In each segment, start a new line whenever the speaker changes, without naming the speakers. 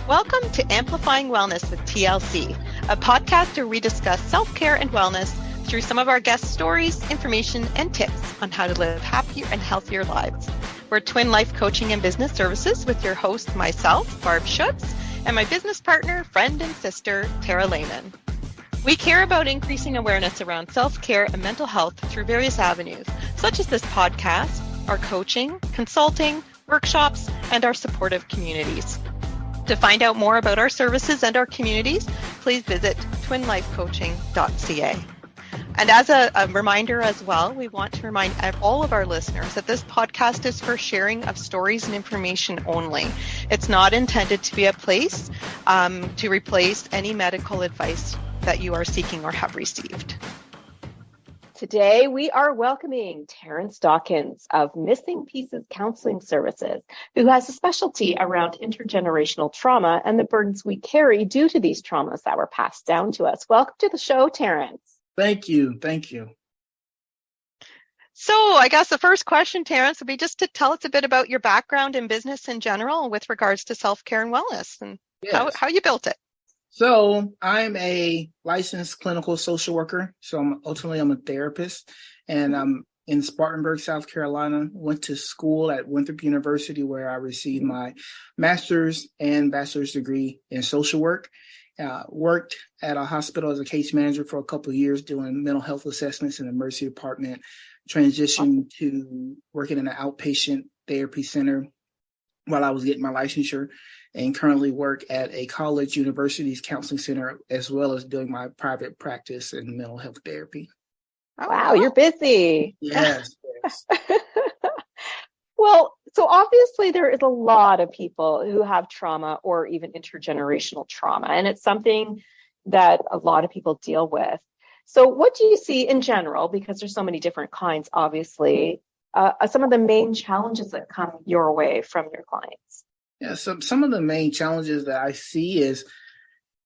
Welcome to Amplifying Wellness with TLC, a podcast where we discuss self-care and wellness through some of our guest stories, information, and tips on how to live happier and healthier lives. We're Twin Life Coaching and Business Services with your host, myself, Barb Schutz, and my business partner, friend, and sister, Tara Lehman. We care about increasing awareness around self-care and mental health through various avenues, such as this podcast, our coaching, consulting, workshops, and our supportive communities. To find out more about our services and our communities, please visit twinlifecoaching.ca. And as a reminder as well, we want to remind all of our listeners that this podcast is for sharing of stories and information only. It's not intended to be a place to replace any medical advice that you are seeking or have received.
Today, we are welcoming Terance Dawkins of Missing Pieces Counseling Services, who has a specialty around intergenerational trauma and the burdens we carry due to these traumas that were passed down to us. Welcome to the show, Terance.
Thank you. Thank you.
So I guess the first question, Terance, would be just to tell us a bit about your background in business in general with regards to self-care and wellness and how you built it.
So I'm a licensed clinical social worker. So I'm a therapist, and I'm in Spartanburg, South Carolina. Went to school at Winthrop University, where I received my master's and bachelor's degree in social work. Worked at a hospital as a case manager for a couple of years doing mental health assessments in the emergency department, transitioned to working in an outpatient therapy center while I was getting my licensure, and currently work at a college university's counseling center, as well as doing my private practice in mental health therapy.
Wow, you're busy.
Yes.
Well, so obviously there is a lot of people who have trauma or even intergenerational trauma, and it's something that a lot of people deal with. So what do you see in general, because there's so many different kinds, obviously, some of the main challenges that come your way from your clients?
Yeah, so some of the main challenges that I see is,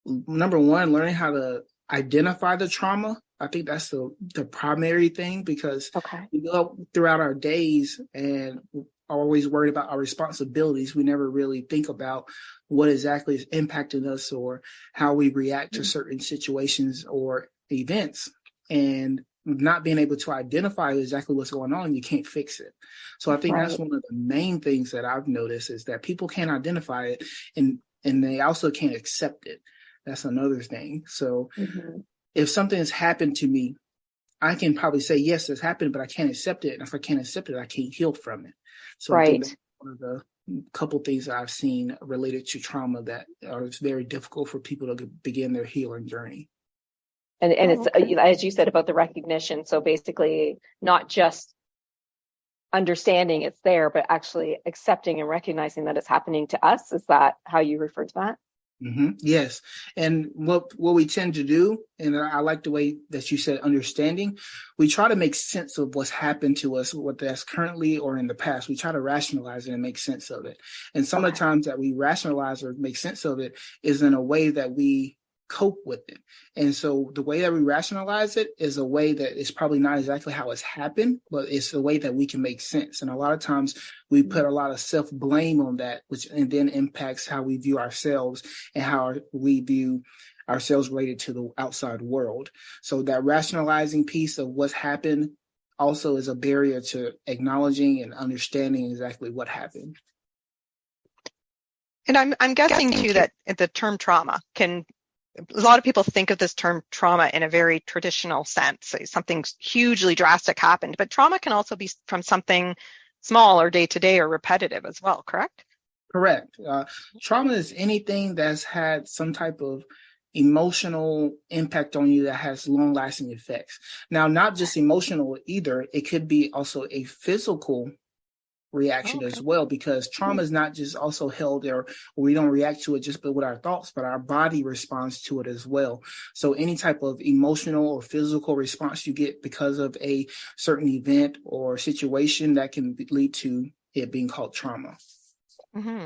number one, learning how to identify the trauma. I think that's the primary thing, because we go throughout our days and are always worried about our responsibilities. We never really think about what exactly is impacting us or how we react to certain situations or events. And not being able to identify exactly what's going on, you can't fix it. So I think that's one of the main things that I've noticed, is that people can't identify it, and they also can't accept it. That's another thing. So if something has happened to me, I can probably say, yes, it's happened, but I can't accept it. And if I can't accept it, I can't heal from it. So I think that's one of the couple things that I've seen related to trauma that are very difficult for people to begin their healing journey.
And it's, as you said, about the recognition. So basically not just understanding it's there, but actually accepting and recognizing that it's happening to us. Is that how you refer to that?
Yes. And what we tend to do, and I like the way that you said understanding, we try to make sense of what's happened to us, what that's currently or in the past. We try to rationalize it and make sense of it. And some of the times that we rationalize or make sense of it is in a way that we cope with it. And so the way that we rationalize it is a way that is probably not exactly how it's happened, but it's the way that we can make sense. And a lot of times we put a lot of self-blame on that, and then impacts how we view ourselves and how we view ourselves related to the outside world. So that rationalizing piece of what's happened also is a barrier to acknowledging and understanding exactly what happened.
And I'm guessing too that the term trauma a lot of people think of this term trauma in a very traditional sense. Something hugely drastic happened, but trauma can also be from something small or day to day or repetitive as well, correct?
Correct. Trauma is anything that's had some type of emotional impact on you that has long lasting effects. Now, not just emotional either. It could be also a physical reaction as well, because trauma is not just also held there, we don't react to it just with our thoughts, but our body responds to it as well. So any type of emotional or physical response you get because of a certain event or situation, that can lead to it being called trauma.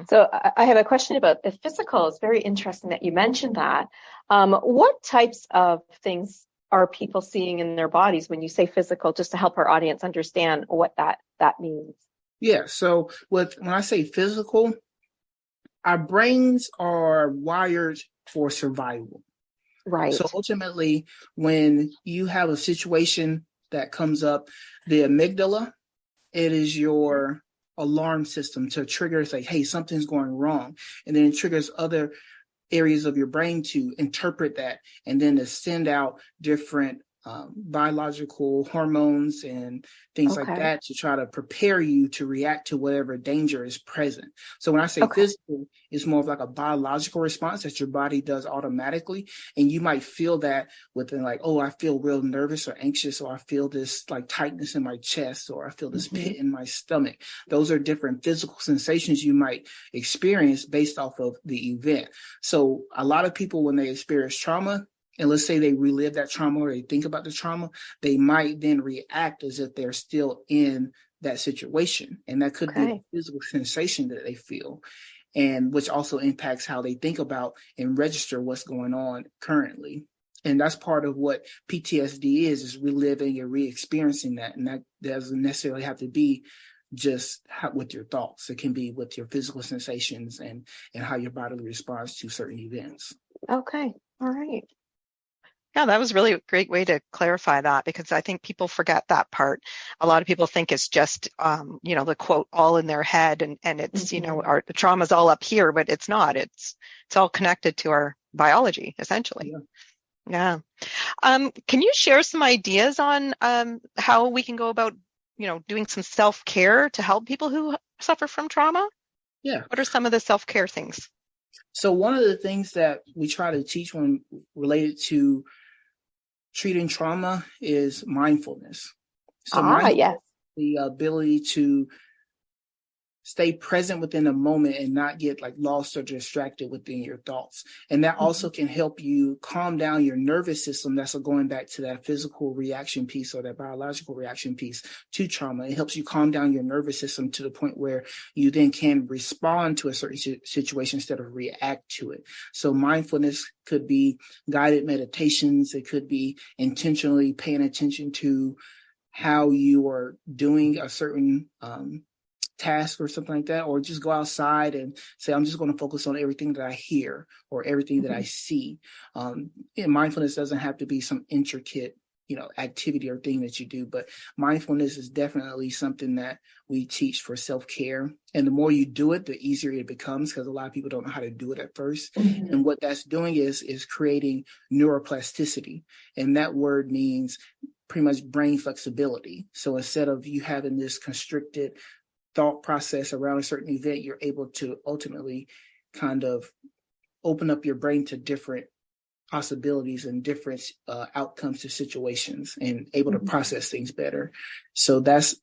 So I have a question about the physical. It's very interesting that you mentioned that. What types of things are people seeing in their bodies when you say physical, just to help our audience understand what that means?
Yeah. So when I say physical, our brains are wired for survival.
Right.
So ultimately, when you have a situation that comes up, the amygdala, it is your alarm system to trigger, say, hey, something's going wrong. And then it triggers other areas of your brain to interpret that and then to send out different biological hormones and things like that to try to prepare you to react to whatever danger is present. So when I say physical, it's more of like a biological response that your body does automatically. And you might feel that within like, oh, I feel real nervous or anxious, or I feel this like tightness in my chest, or I feel this pit in my stomach. Those are different physical sensations you might experience based off of the event. So a lot of people, when they experience trauma, and let's say they relive that trauma or they think about the trauma, they might then react as if they're still in that situation. And that could be a physical sensation that they feel, and which also impacts how they think about and register what's going on currently. And that's part of what PTSD is reliving and re-experiencing that. And that doesn't necessarily have to be just with your thoughts. It can be with your physical sensations and how your body responds to certain events.
Okay. All right.
Yeah, that was really a great way to clarify that, because I think people forget that part. A lot of people think it's just, the quote all in their head, and it's, the trauma's all up here, but it's not. It's all connected to our biology, essentially. Yeah. Can you share some ideas on how we can go about, doing some self-care to help people who suffer from trauma?
Yeah.
What are some of the self-care things?
So one of the things that we try to teach when related to treating trauma is mindfulness. So mindfulness, the ability to stay present within the moment and not get like lost or distracted within your thoughts. And that also can help you calm down your nervous system. That's going back to that physical reaction piece or that biological reaction piece to trauma. It helps you calm down your nervous system to the point where you then can respond to a certain situation instead of react to it. So mindfulness could be guided meditations. It could be intentionally paying attention to how you are doing a certain task or something like that, or just go outside and say, I'm just going to focus on everything that I hear or everything that I see. And mindfulness doesn't have to be some intricate, activity or thing that you do, but mindfulness is definitely something that we teach for self-care. And the more you do it, the easier it becomes, because a lot of people don't know how to do it at first. And what that's doing is creating neuroplasticity. And that word means pretty much brain flexibility. So instead of you having this constricted thought process around a certain event, you're able to ultimately kind of open up your brain to different possibilities and different outcomes to situations, and able to process things better. So that's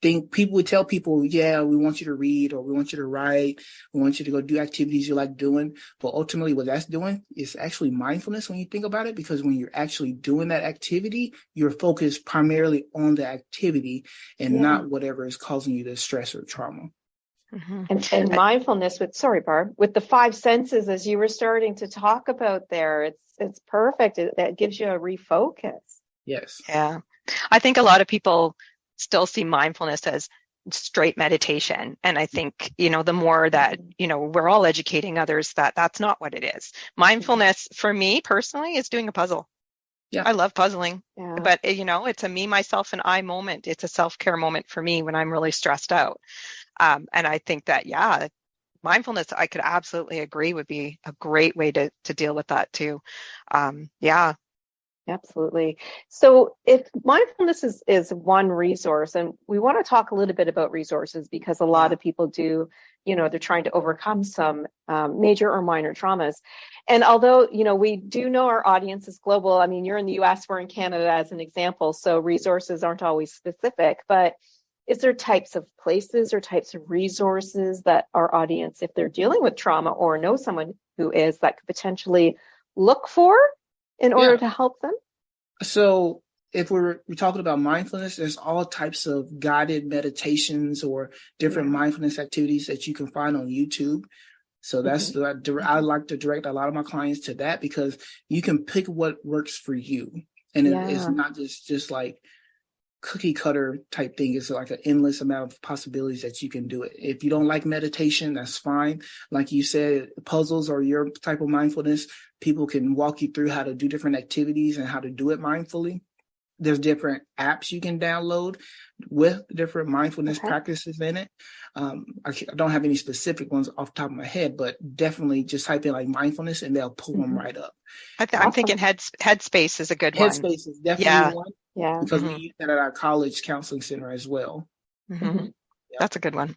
people would tell people, yeah, we want you to read, or we want you to write, we want you to go do activities you like doing. But ultimately what that's doing is actually mindfulness when you think about it, because when you're actually doing that activity, you're focused primarily on the activity and not whatever is causing you the stress or trauma.
And mindfulness with the five senses, as you were starting to talk about there, it's perfect. That gives you a refocus.
Yes.
Yeah. I think a lot of people still see mindfulness as straight meditation. And I think, the more that, we're all educating others that that's not what it is. Mindfulness for me personally is doing a puzzle. Yeah. I love puzzling, but it's a me, myself, and I moment. It's a self-care moment for me when I'm really stressed out. And I think that, mindfulness, I could absolutely agree, would be a great way to deal with that too.
Absolutely. So if mindfulness is one resource, and we want to talk a little bit about resources, because a lot of people do, they're trying to overcome some major or minor traumas. And although, we do know our audience is global, I mean, you're in the US, we're in Canada as an example, so resources aren't always specific, but is there types of places or types of resources that our audience, if they're dealing with trauma or know someone who is, that could potentially look for in order to help them?
So if we're talking about mindfulness, there's all types of guided meditations or different mindfulness activities that you can find on YouTube. So that's I like to direct a lot of my clients to that, because you can pick what works for you. And it's not just like cookie cutter type thing. It's like an endless amount of possibilities that you can do it. If you don't like meditation, that's fine. Like you said, puzzles or your type of mindfulness, people can walk you through how to do different activities and how to do it mindfully. There's different apps you can download with different mindfulness practices in it. I don't have any specific ones off the top of my head, but definitely just type in like mindfulness and they'll pull them right up.
I'm thinking Headspace is a good one.
Headspace is definitely one.
Yeah.
Because we use that at our college counseling center as well.
Yep. That's a good one.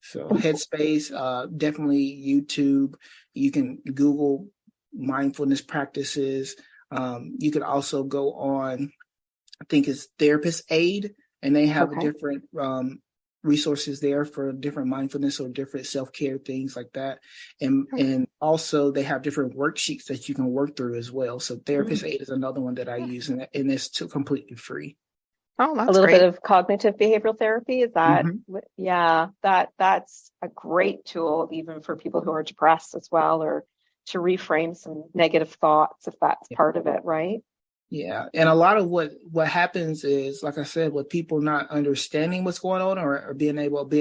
So Headspace, definitely YouTube. You can Google mindfulness practices. You could also go on, I think it's Therapist Aid, and they have different resources there for different mindfulness or different self-care things like that. And also they have different worksheets that you can work through as well. So Therapist Aid is another one that I use, and it's completely free.
Oh, that's
a little
great.
bit of cognitive behavioral therapy. Is that, that's a great tool even for people who are depressed as well, or to reframe some negative thoughts if that's part of it, right?
Yeah. And a lot of what happens is, like I said, with people not understanding what's going on or being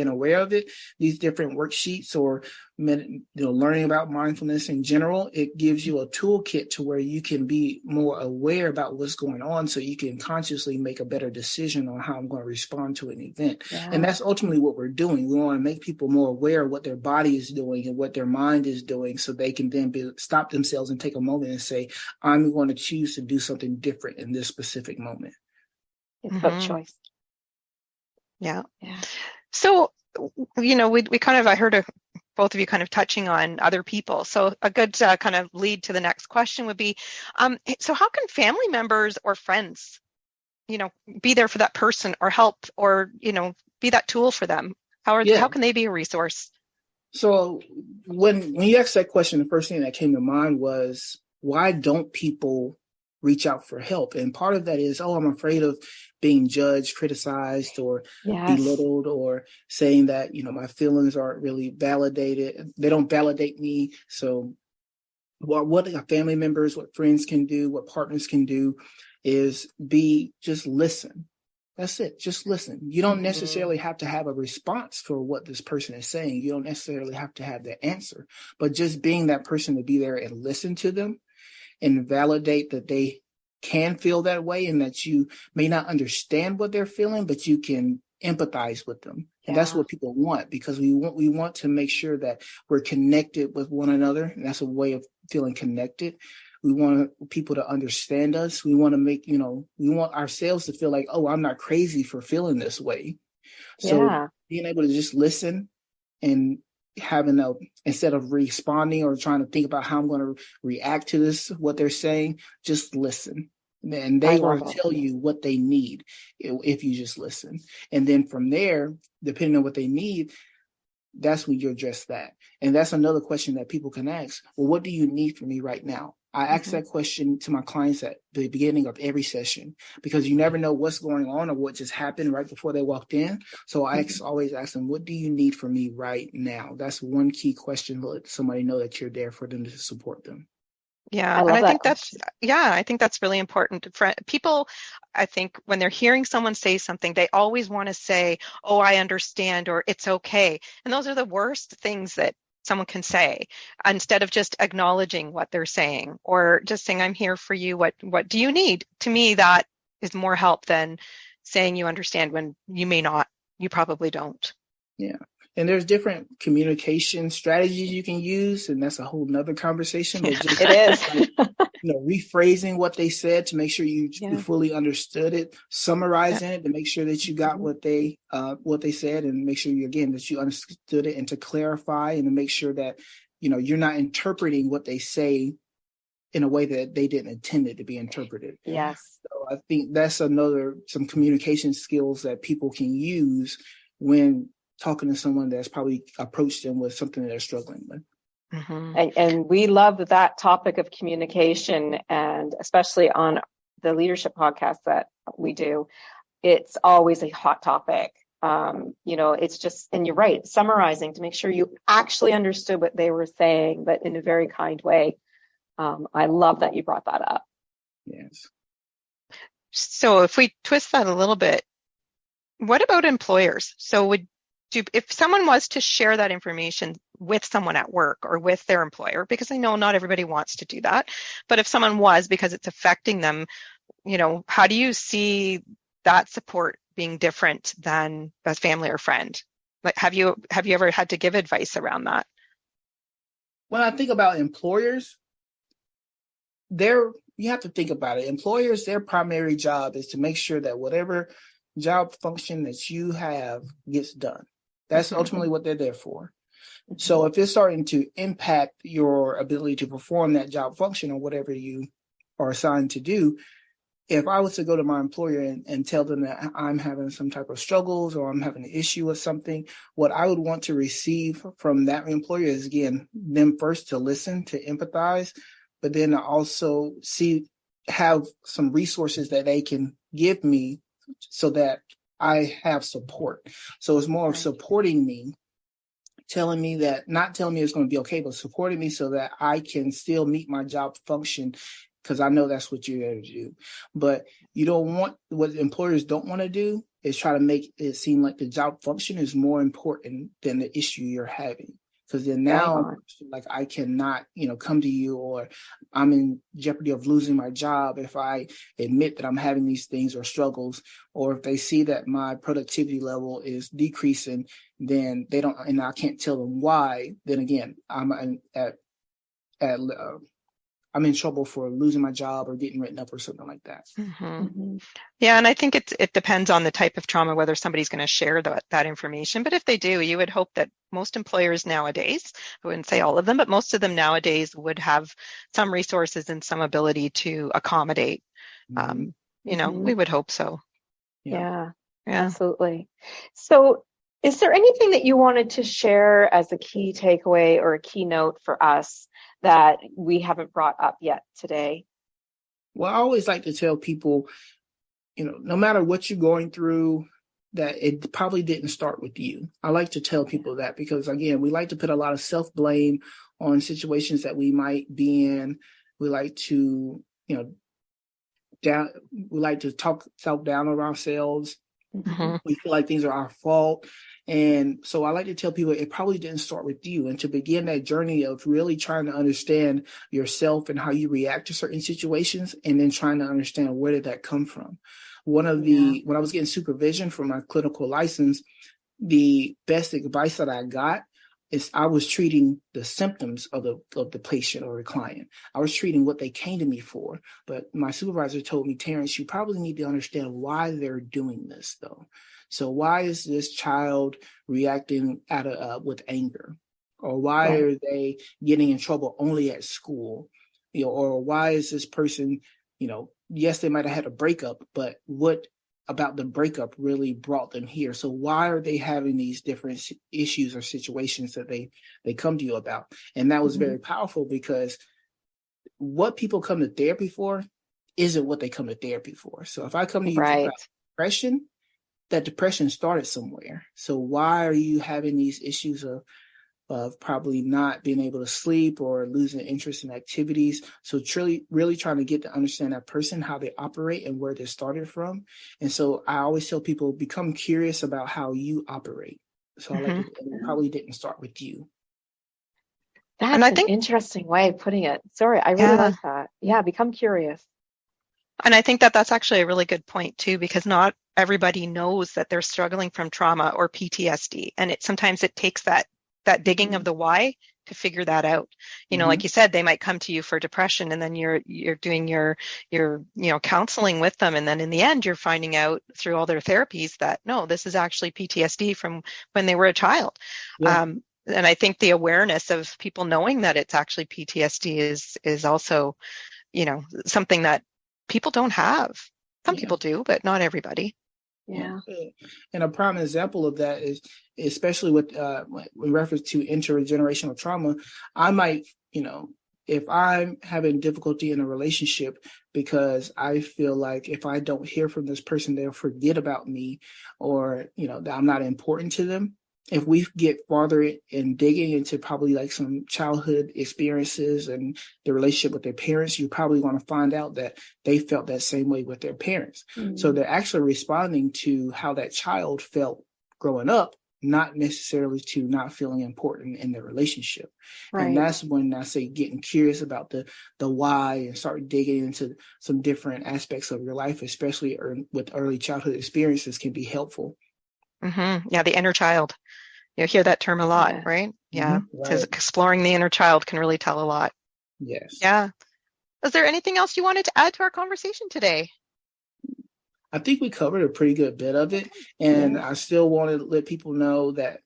aware of it, these different worksheets or learning about mindfulness in general, it gives you a toolkit to where you can be more aware about what's going on so you can consciously make a better decision on how I'm going to respond to an event. Yeah. And that's ultimately what we're doing. We want to make people more aware of what their body is doing and what their mind is doing so they can then stop themselves and take a moment and say, I'm going to choose to do something different in this specific moment.
It's about choice.
Yeah. So, we kind of, I heard both of you kind of touching on other people. So a good kind of lead to the next question would be, so how can family members or friends, be there for that person or help or, be that tool for them? How can they be a resource?
So when you asked that question, the first thing that came to mind was, why don't people reach out for help? And part of that is, I'm afraid of being judged, criticized, or belittled, or saying that, my feelings aren't really validated. They don't validate me. So what family members, what friends can do, what partners can do is just listen. That's it. Just listen. You don't necessarily have to have a response for what this person is saying. You don't necessarily have to have the answer, but just being that person to be there and listen to them and validate that they can feel that way and that you may not understand what they're feeling, but you can empathize with them. And that's what people want, because we want to make sure that we're connected with one another. And that's a way of feeling connected. We want people to understand us. We want to we want ourselves to feel like, I'm not crazy for feeling this way. So being able to just listen and instead of responding or trying to think about how I'm going to react to what they're saying, just listen. And they will tell you what they need if you just listen. And then from there, depending on what they need, that's when you address that. And that's another question that people can ask. Well, what do you need from me right now? I ask that question to my clients at the beginning of every session, because you never know what's going on or what just happened right before they walked in. So I always ask them, what do you need from me right now? That's one key question to let somebody know that you're there for them to support them.
Yeah, I think that's really important. People, I think when they're hearing someone say something, they always want to say, I understand, or it's okay. And those are the worst things that someone can say, instead of just acknowledging what they're saying or just saying, I'm here for you. What do you need? To me, that is more help than saying you understand when you may not, you probably don't.
Yeah. And there's different communication strategies you can use, and that's a whole nother conversation. But just
it is,
rephrasing what they said to make sure you fully understood it, summarizing it to make sure that you got what they said, and make sure that you understood it, and to clarify and to make sure that you're not interpreting what they say in a way that they didn't intend it to be interpreted.
Yes.
So I think that's some communication skills that people can use when talking to someone that's probably approached them with something that they're struggling with.
And we love that topic of communication, and especially on the leadership podcast that we do, it's always a hot topic. It's just, and you're right, summarizing to make sure you actually understood what they were saying, but in a very kind way. I love that you brought that up.
Yes.
So if we twist that a little bit, what about employers? So if someone was to share that information with someone at work or with their employer, because I know not everybody wants to do that, but if someone was because it's affecting them, how do you see that support being different than a family or friend? Like, have you ever had to give advice around that?
When I think about employers, you have to think about it. Employers, their primary job is to make sure that whatever job function that you have gets done. That's ultimately what they're there for. So if it's starting to impact your ability to perform that job function or whatever you are assigned to do, if I was to go to my employer and tell them that I'm having some type of struggles or I'm having an issue with something, what I would want to receive from that employer is, again, them first to listen, to empathize, but then to also have some resources that they can give me so that I have support. So it's more of supporting me, not telling me it's going to be okay, but supporting me so that I can still meet my job function, because I know that's what you're there to do. But what employers don't want to do is try to make it seem like the job function is more important than the issue you're having. Because then now, like, I cannot, come to you, or I'm in jeopardy of losing my job if I admit that I'm having these things or struggles, or if they see that my productivity level is decreasing, then they don't, and I can't tell them why. Then again, I'm in trouble for losing my job or getting written up or something like that.
Yeah, and I think it depends on the type of trauma, whether somebody's going to share that information. But if they do, you would hope that most employers nowadays, I wouldn't say all of them, but most of them nowadays would have some resources and some ability to accommodate. We would hope so.
Yeah, absolutely. So is there anything that you wanted to share as a key takeaway or a keynote for us that we haven't brought up yet today?
Well, I always like to tell people, no matter what you're going through, that it probably didn't start with you. I like to tell people that because, again, we like to put a lot of self-blame on situations that we might be in. We like to, we like to talk self down on ourselves. We feel like things are our fault. And so I like to tell people it probably didn't start with you, and to begin that journey of really trying to understand yourself and how you react to certain situations, and then trying to understand where did that come from. When I was getting supervision for my clinical license, the best advice that I got is I was treating the symptoms of the patient or the client. I was treating what they came to me for. But my supervisor told me, Terance, you probably need to understand why they're doing this, though. So why is this child reacting with anger? Or why are they getting in trouble only at school? Or why is this person, yes, they might have had a breakup, but what about the breakup really brought them here? So why are they having these different issues or situations that they come to you about? And that was very powerful, because what people come to therapy for isn't what they come to therapy for. So if I come to you for depression, that depression started somewhere. So why are you having these issues of probably not being able to sleep or losing interest in activities? So really trying to get to understand that person, how they operate and where they started from. And so I always tell people, become curious about how you operate. So I like to, it probably didn't start with you.
That's an interesting way of putting it. Sorry, I really like that. Yeah, become curious.
And I think that's actually a really good point too, because not everybody knows that they're struggling from trauma or PTSD. And sometimes it takes that digging of the why to figure that out. Like you said, they might come to you for depression, and then you're doing your counseling with them. And then in the end, you're finding out through all their therapies that, no, this is actually PTSD from when they were a child. Yeah. And I think the awareness of people knowing that it's actually PTSD is also, something that people don't have. Some people do, but not everybody.
Yeah.
And a prime example of that is, especially with in reference to intergenerational trauma, I might, if I'm having difficulty in a relationship because I feel like if I don't hear from this person, they'll forget about me, or, that I'm not important to them. if we get farther in digging into probably like some childhood experiences and the relationship with their parents, you're probably going to find out that they felt that same way with their parents. Mm-hmm. So they're actually responding to how that child felt growing up, not necessarily to not feeling important in the relationship. Right. And that's when I say getting curious about the why and start digging into some different aspects of your life, especially with early childhood experiences, can be helpful.
Mm-hmm. Yeah, the inner child. You hear that term a lot, right? Yeah. Mm-hmm. Right. Exploring the inner child can really tell a lot.
Yes.
Yeah. Is there anything else you wanted to add to our conversation today?
I think we covered a pretty good bit of it. And I still want to let people know that,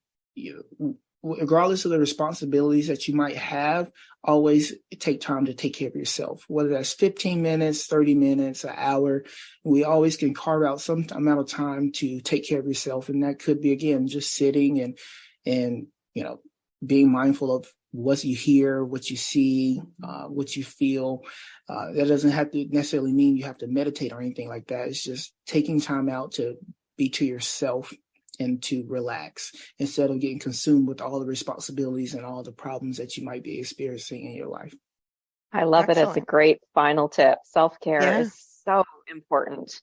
regardless of the responsibilities that you might have, always take time to take care of yourself, whether that's 15 minutes, 30 minutes, an hour. We always can carve out some amount of time to take care of yourself. And that could be, again, just sitting and being mindful of what you hear, what you see, what you feel. That doesn't have to necessarily mean you have to meditate or anything like that. It's just taking time out to be to yourself and to relax instead of getting consumed with all the responsibilities and all the problems that you might be experiencing in your life.
I love it as a great final tip. Self-care is so important.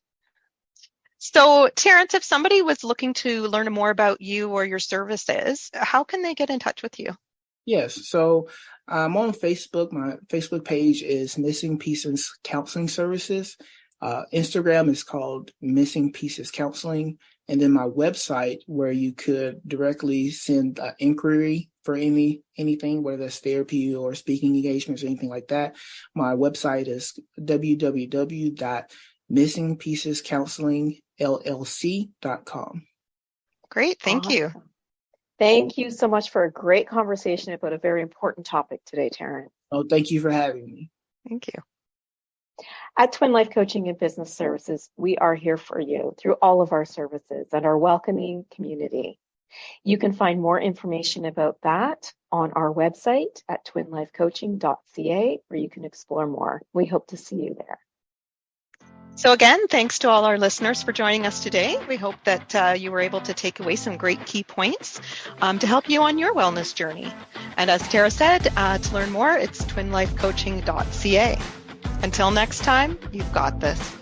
So, Terance, if somebody was looking to learn more about you or your services, how can they get in touch with you?
Yes. So I'm on Facebook. My Facebook page is Missing Pieces Counseling Services. Instagram is called Missing Pieces Counseling. And then my website, where you could directly send an inquiry for anything, whether that's therapy or speaking engagements or anything like that. My website is www.missingpiecescounselingllc.com.
Great. Thank you.
Thank you so much for a great conversation about a very important topic today, Terance.
Oh, thank you for having me.
Thank you.
At Twin Life Coaching and Business Services, we are here for you through all of our services and our welcoming community. You can find more information about that on our website at twinlifecoaching.ca, where you can explore more. We hope to see you there.
So again, thanks to all our listeners for joining us today. We hope that you were able to take away some great key points to help you on your wellness journey. And as Tara said, to learn more, it's twinlifecoaching.ca. Until next time, you've got this.